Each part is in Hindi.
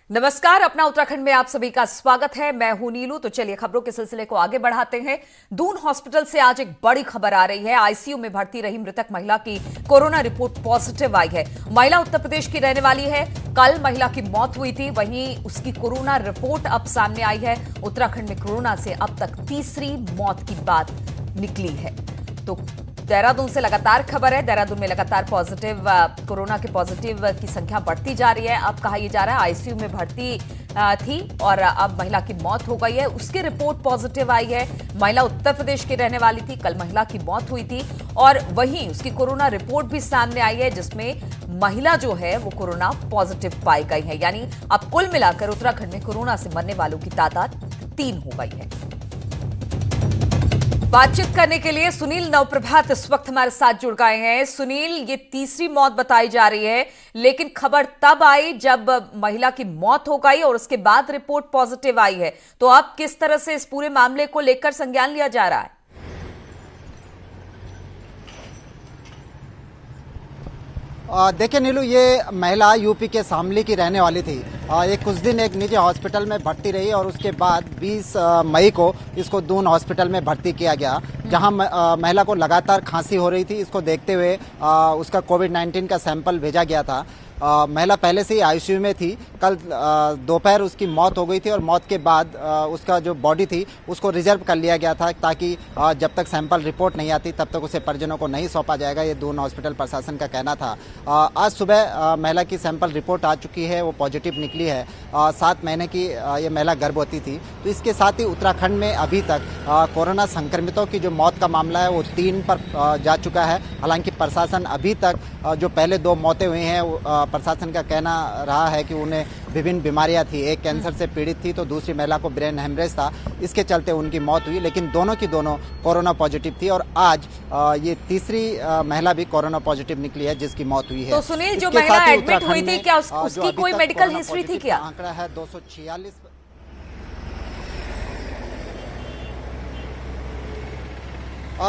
नमस्कार, अपना उत्तराखंड में आप सभी का स्वागत है। मैं हूं नीलू। तो चलिए खबरों के सिलसिले को आगे बढ़ाते हैं। दून हॉस्पिटल से आज एक बड़ी खबर आ रही है। आईसीयू में भर्ती रही मृतक महिला की कोरोना रिपोर्ट पॉजिटिव आई है। महिला उत्तर प्रदेश की रहने वाली है। कल महिला की मौत हुई थी, वहीं उसकी कोरोना रिपोर्ट अब सामने आई है। उत्तराखंड में कोरोना से अब तक तीसरी मौत की बात निकली है। तो देहरादून से लगातार खबर है। देहरादून में लगातार कोरोना के पॉजिटिव की संख्या बढ़ती जा रही है। अब कहा यह जा रहा है आईसीयू में भर्ती थी और अब महिला की मौत हो गई है। उसकी रिपोर्ट पॉजिटिव आई है। महिला उत्तर प्रदेश की रहने वाली थी। कल महिला की मौत हुई थी और वहीं उसकी कोरोना रिपोर्ट भी सामने आई है, जिसमें महिला जो है वो कोरोना पॉजिटिव पाई गई है। यानी अब कुल मिलाकर उत्तराखंड में कोरोना से मरने वालों की तादाद 3 हो गई है। बातचीत करने के लिए सुनील नवप्रभात इस वक्त हमारे साथ जुड़ गए हैं। सुनील, ये तीसरी मौत बताई जा रही है, लेकिन खबर तब आई जब महिला की मौत हो गई और उसके बाद रिपोर्ट पॉजिटिव आई है। तो अब किस तरह से इस पूरे मामले को लेकर संज्ञान लिया जा रहा है? देखिए नीलू, ये महिला यूपी के शामली की रहने वाली थी। ये कुछ दिन एक निजी हॉस्पिटल में भर्ती रही और उसके बाद 20 मई को इसको दून हॉस्पिटल में भर्ती किया गया, जहां महिला को लगातार खांसी हो रही थी। इसको देखते हुए उसका कोविड-19 का सैंपल भेजा गया था। महिला पहले से ही आईसीयू में थी। कल दोपहर उसकी मौत हो गई थी और मौत के बाद उसका जो बॉडी थी उसको रिजर्व कर लिया गया था, ताकि जब तक सैंपल रिपोर्ट नहीं आती तब तक उसे परिजनों को नहीं सौंपा जाएगा। ये दून हॉस्पिटल प्रशासन का कहना था। आज सुबह महिला की सैंपल रिपोर्ट आ चुकी है, वो पॉजिटिव निकली है। 7 महीने की ये महिला गर्भवती थी। तो इसके साथ ही उत्तराखंड में अभी तक कोरोना संक्रमितों की जो मौत का मामला है वो 3 पर जा चुका है। हालांकि प्रशासन अभी तक जो पहले 2 मौतें हुई हैं, प्रशासन का कहना रहा है कि उन्हें विभिन्न बीमारियां थी। एक कैंसर से पीड़ित थी तो दूसरी महिला को ब्रेन हेमरेज था, इसके चलते उनकी मौत हुई। लेकिन दोनों की दोनों कोरोना पॉजिटिव थी और आज ये तीसरी महिला भी कोरोना पॉजिटिव निकली है जिसकी मौत हुई है। तो सुनील, जो महिला एडमिट हुई थी, क्या उसकी कोई मेडिकल हिस्ट्री थी? क्या आंकड़ा है 246।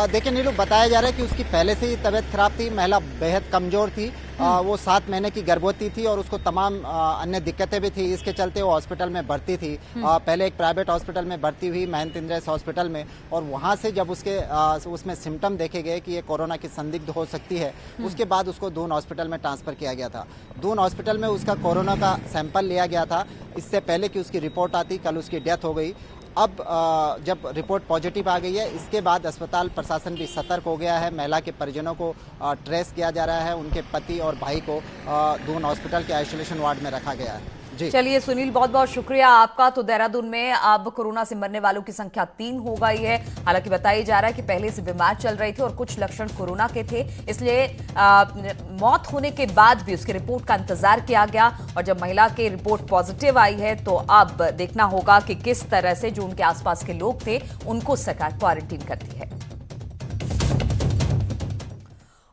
देखिए नीलू, बताया जा रहा है कि उसकी पहले से ही तबीयत खराब थी। महिला बेहद कमजोर थी। वो 7 महीने की गर्भवती थी और उसको तमाम अन्य दिक्कतें भी थी। इसके चलते वो हॉस्पिटल में भर्ती थी। पहले एक प्राइवेट हॉस्पिटल में भर्ती हुई, महेंद्र इंद्रेश हॉस्पिटल में, और वहां से जब उसमें सिम्टम देखे गए कि ये कोरोना की संदिग्ध हो सकती है, उसके बाद उसको दून हॉस्पिटल में ट्रांसफर किया गया था। दून हॉस्पिटल में उसका कोरोना का सैंपल लिया गया था इससे पहले कि उसकी रिपोर्ट आती। कल उसकी डेथ हो गई। अब जब रिपोर्ट पॉजिटिव आ गई है, इसके बाद अस्पताल प्रशासन भी सतर्क हो गया है। महिला के परिजनों को ट्रेस किया जा रहा है। उनके पति और भाई को दून हॉस्पिटल के आइसोलेशन वार्ड में रखा गया है। चलिए सुनील, बहुत बहुत शुक्रिया आपका। तो देहरादून में अब कोरोना से मरने वालों की संख्या 3 हो गई है। हालांकि बताया जा रहा है कि पहले से बीमार चल रही थी और कुछ लक्षण कोरोना के थे, इसलिए मौत होने के बाद भी उसकी रिपोर्ट का इंतजार किया गया। और जब महिला की रिपोर्ट पॉजिटिव आई है तो अब देखना होगा कि किस तरह से जो उनके आसपास के लोग थे उनको सरकार क्वारंटीन करती है।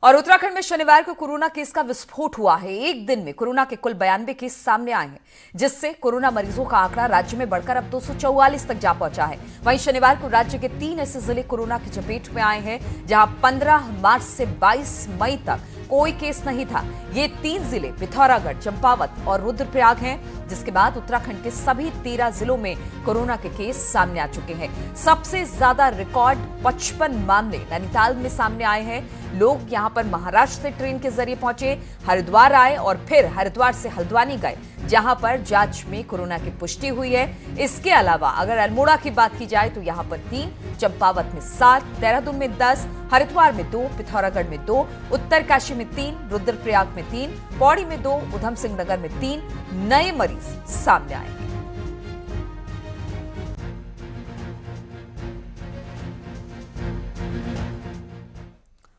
और उत्तराखंड में शनिवार को कोरोना केस का विस्फोट हुआ है। एक दिन में कोरोना के कुल 92 केस सामने आए हैं, जिससे कोरोना मरीजों का आंकड़ा राज्य में बढ़कर अब 244 तक जा पहुंचा है। वहीं शनिवार को राज्य के 3 ऐसे जिले कोरोना की चपेट में आए हैं, जहां 15 मार्च से 22 मई तक कोई केस नहीं था। ये 3 जिले पिथौरागढ़, चंपावत और रुद्रप्रयाग हैं, जिसके बाद उत्तराखंड के सभी 13 जिलों में कोरोना के केस सामने आ चुके हैं। सबसे ज्यादा रिकॉर्ड 55 मामले नैनीताल में सामने आए हैं। लोग यहां पर महाराष्ट्र से ट्रेन के जरिए पहुंचे, हरिद्वार आए और फिर हरिद्वार से हल्द्वानी गए, जहां पर जांच में कोरोना की पुष्टि हुई है। इसके अलावा अगर अल्मोड़ा की बात की जाए तो यहां पर 3, चंपावत में 7, देहरादून में 10, हरिद्वार में 2, पिथौरागढ़ में 2, उत्तरकाशी में 3, रुद्रप्रयाग में 3, पौड़ी में 2, उधम सिंह नगर में 3 नए मरीज सामने आए।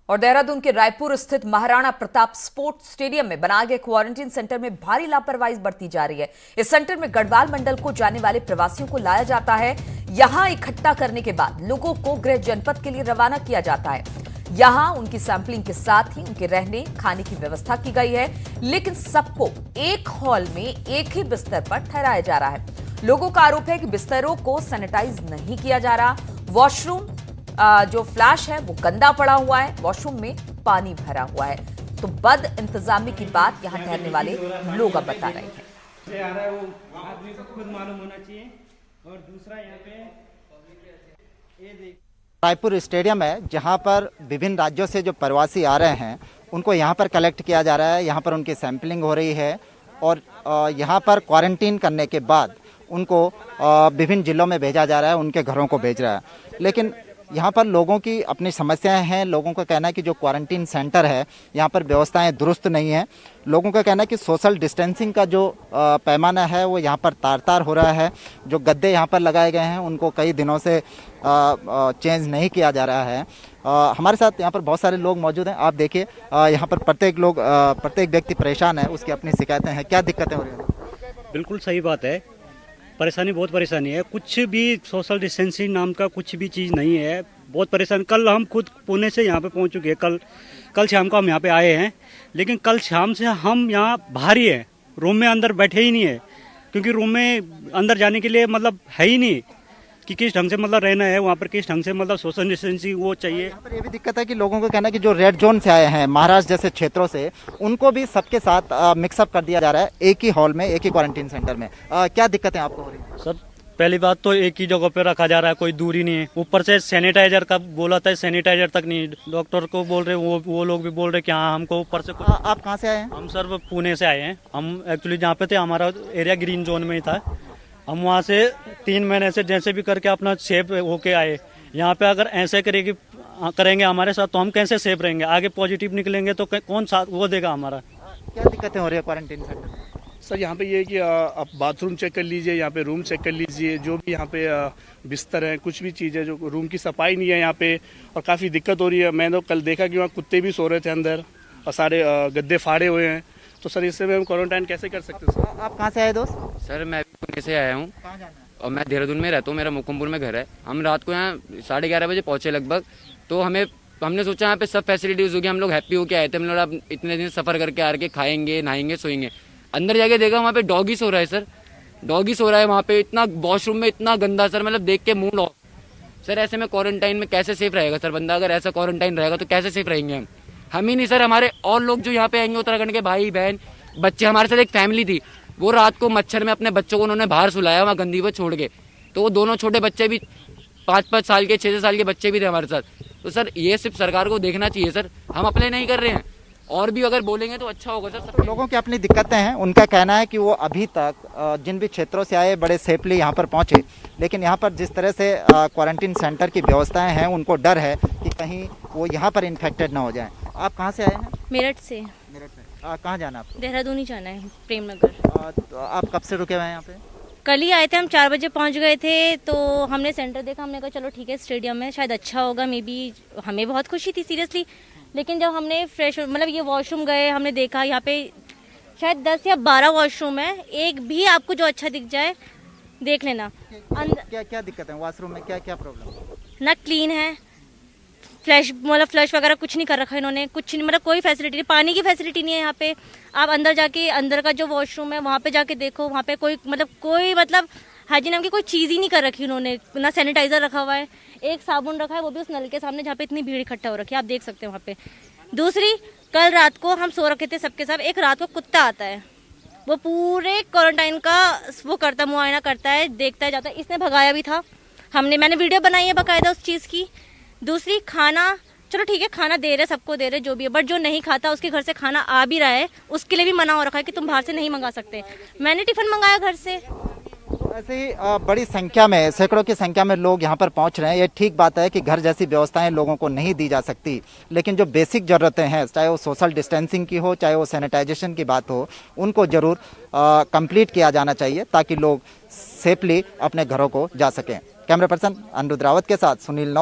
और देहरादून के रायपुर स्थित महाराणा प्रताप स्पोर्ट्स स्टेडियम में बनाए गए क्वारंटीन सेंटर में भारी लापरवाही बरती जा रही है। इस सेंटर में गढ़वाल मंडल को जाने वाले प्रवासियों को लाया जाता है। यहां इकट्ठा करने के बाद लोगों को गृह जनपद के लिए रवाना किया जाता है। यहां उनकी सैंपलिंग के साथ ही उनके रहने खाने की व्यवस्था की गई है, लेकिन सबको एक हॉल में एक ही बिस्तर पर ठहराया जा रहा है। लोगों का आरोप है कि बिस्तरों को सैनिटाइज नहीं किया जा रहा। वॉशरूम जो फ्लैश है वो गंदा पड़ा हुआ है, वॉशरूम में पानी भरा हुआ है। तो बद इंतजामी की बात यहां ठहरने वाले लोग अब बता रहे हैं। से आ रहा है वो आदमी को खुद मालूम होना चाहिए। और दूसरा यहाँ पे ये देख रायपुर स्टेडियम है जहां पर विभिन्न राज्यों से जो प्रवासी आ रहे हैं उनको यहां पर कलेक्ट किया जा रहा है, यहां पर उनकी सैंपलिंग हो रही है और यहां पर क्वारंटीन करने के बाद उनको विभिन्न जिलों में भेजा जा रहा है, उनके घरों को भेज रहा है। लेकिन यहाँ पर लोगों की अपनी समस्याएं हैं। लोगों का कहना है कि जो क्वारंटीन सेंटर है यहाँ पर व्यवस्थाएं दुरुस्त नहीं है। लोगों का कहना है कि सोशल डिस्टेंसिंग का जो पैमाना है वो यहाँ पर तार तार हो रहा है। जो गद्दे यहाँ पर लगाए गए हैं उनको कई दिनों से चेंज नहीं किया जा रहा है। हमारे साथ यहाँ पर बहुत सारे लोग मौजूद हैं। आप देखिए यहाँ पर प्रत्येक व्यक्ति परेशान है, उसकी अपनी शिकायतें हैं। क्या दिक्कतें हो रही हैं? बिल्कुल सही बात है, परेशानी बहुत परेशानी है। कुछ भी सोशल डिस्टेंसिंग नाम का कुछ भी चीज़ नहीं है, बहुत परेशान। कल हम खुद पुणे से यहाँ पे पहुँच चुके हैं। कल शाम को हम यहाँ पे आए हैं, लेकिन कल शाम से हम यहाँ बाहर ही हैं, रूम में अंदर बैठे ही नहीं है, क्योंकि रूम में अंदर जाने के लिए मतलब है ही नहीं कि किस ढंग से मतलब रहना है वहाँ पर, किस ढंग से मतलब सोशल डिस्टेंसिंग वो चाहिए। यहाँ पर ये भी दिक्कत है कि लोगों का कहना है कि जो रेड जोन से आए हैं महाराष्ट्र जैसे क्षेत्रों से, उनको भी सबके साथ मिक्सअप कर दिया जा रहा है एक ही हॉल में, एक ही क्वारंटीन सेंटर में। क्या दिक्कतें आपको हो रही है? सर पहली बात तो एक ही जगह पे रखा जा रहा है, कोई दूरी नहीं है। ऊपर से सैनिटाइजर का बोला था, सैनिटाइजर तक नहीं। डॉक्टर को बोल रहे वो लोग भी बोल रहे कि हाँ हमको ऊपर से कुछ। आप कहाँ से आए हैं? हम सर पुणे से आए हैं। हम एक्चुअली जहाँ पे थे हमारा एरिया ग्रीन जोन में ही था। हम वहाँ से 3 महीने से जैसे भी करके अपना सेफ होके आए। यहाँ पे अगर ऐसे करेंगे हमारे साथ तो हम कैसे सेफ रहेंगे? आगे पॉजिटिव निकलेंगे तो कौन साथ वो देगा हमारा? क्या दिक्कतें हो रही है क्वारंटीन सेंटर में? सर यहाँ पे ये है कि आप बाथरूम चेक कर लीजिए, यहाँ पे रूम चेक कर लीजिए, जो भी यहाँ पे बिस्तर है, कुछ भी चीज़ है, जो रूम की सफाई नहीं है यहाँ पे और काफ़ी दिक्कत हो रही है। मैंने तो कल देखा कि वहाँ कुत्ते भी सो रहे थे अंदर और सारे गद्दे फाड़े हुए हैं। तो सर इससे हम क्वारंटाइन कैसे कर सकते हैं सर? आप कहाँ से आए दोस्त? सर मैं पुणे से आया हूँ। कहाँ जाना है? और मैं देहरादून में रहता हूँ, मेरा मुकुमपुर में घर है। हम रात को यहाँ 11:30 बजे पहुँचे लगभग। तो हमने सोचा यहाँ पे सब फैसिलिटीज़ होगी, हम लोग हैप्पी होके आए थे। हम लोग अब इतने दिन सफ़र करके आ के खाएंगे, नहाएंगे, सोएंगे। अंदर जाके देखा वहाँ पे डॉगी सो रहा है सर, डॉगी सो रहा है वहाँ पे। इतना वॉशरूम में इतना गंदा सर, मतलब देख के मुँह लॉक। सर ऐसे में क्वारंटाइन में कैसे सेफ रहेगा सर बंदा? अगर ऐसा क्वारंटाइन रहेगा तो कैसे सेफ रहेंगे हम ही नहीं सर, हमारे और लोग जो यहाँ पे आएंगे, उत्तराखंड के भाई बहन बच्चे। हमारे साथ एक फैमिली थी, वो रात को मच्छर में अपने बच्चों को उन्होंने बाहर सुलाया वहाँ गंदी पर छोड़ के। तो वो दोनों छोटे बच्चे भी 5-5 साल के 6-6 साल के बच्चे भी थे हमारे साथ। तो सर ये सिर्फ सरकार को देखना चाहिए सर, हम अपने नहीं कर रहे हैं। और भी अगर बोलेंगे तो अच्छा होगा सर। लोगों की अपनी दिक्कतें हैं। उनका कहना है कि वो अभी तक जिन भी क्षेत्रों से आए बड़े सेफली यहाँ पर पहुँचे, लेकिन यहाँ पर जिस तरह से क्वारंटीन सेंटर की व्यवस्थाएं हैं उनको डर है कि कहीं वो यहाँ पर इन्फेक्टेड ना हो जाएं। आप कहाँ से आए हैं? मेरठ से। मेरठ से। कहाँ जाना है आपको? देहरादून ही जाना है, प्रेम नगर। तो आप कब से रुके हुए हैं यहाँ पे? कल ही आए थे हम, 4 बजे पहुंच गए थे। तो हमने सेंटर देखा, हमने कहा चलो ठीक है स्टेडियम में शायद अच्छा होगा, मे बी। हमें बहुत खुशी थी सीरियसली। लेकिन जब हमने फ्रेश मतलब ये वॉशरूम गए, हमने देखा यहाँ पे शायद 10 या 12 वॉशरूम है। एक भी आपको जो अच्छा दिख जाए देख लेना। क्या क्या दिक्कत है वॉशरूम में? क्या क्या प्रॉब्लम? ना क्लीन है, फ्लश वगैरह कुछ नहीं कर रखा इन्होंने, कुछ नहीं, मतलब कोई फैसिलिटी नहीं। पानी की फैसिलिटी नहीं है यहाँ पे। आप अंदर जाके अंदर का जो वॉशरूम है वहाँ पे जाके देखो, वहाँ पे कोई हाइजीन नाम की कोई चीज़ ही नहीं कर रखी उन्होंने। ना सैनिटाइजर रखा हुआ है, एक साबुन रखा है, वो भी उस नल के सामने जहाँ पे इतनी भीड़ इकट्ठा हो रखी है, आप देख सकते हैं वहाँ पे। दूसरी, कल रात को हम सो रखे थे सबके सब, एक रात को कुत्ता आता है, वो पूरे क्वारंटाइन का वो करता, मुआयना करता है, देखता है, जाता है। इसने भगाया भी था। मैंने वीडियो बनाई है बाकायदा उस चीज़ की। दूसरी, खाना चलो ठीक है, खाना दे रहे, सबको दे रहे, जो भी है, बट जो नहीं खाता उसके घर से खाना आ भी रहा है, उसके लिए भी मना हो रखा है कि तुम बाहर से नहीं मंगा सकते। मैंने टिफिन मंगाया घर से। ऐसे ही बड़ी संख्या में, सैकड़ों की संख्या में लोग यहाँ पर पहुँच रहे हैं। ये ठीक बात है कि घर जैसी व्यवस्थाएं लोगों को नहीं दी जा सकती, लेकिन जो बेसिक ज़रूरतें हैं, चाहे वो सोशल डिस्टेंसिंग की हो, चाहे वो सैनिटाइजेशन की बात हो, उनको ज़रूर कंप्लीट किया जाना चाहिए ताकि लोग सेफली अपने घरों को जा सकें। कैमरा पर्सन अनुरुद्ध रावत के साथ सुनील नौपा।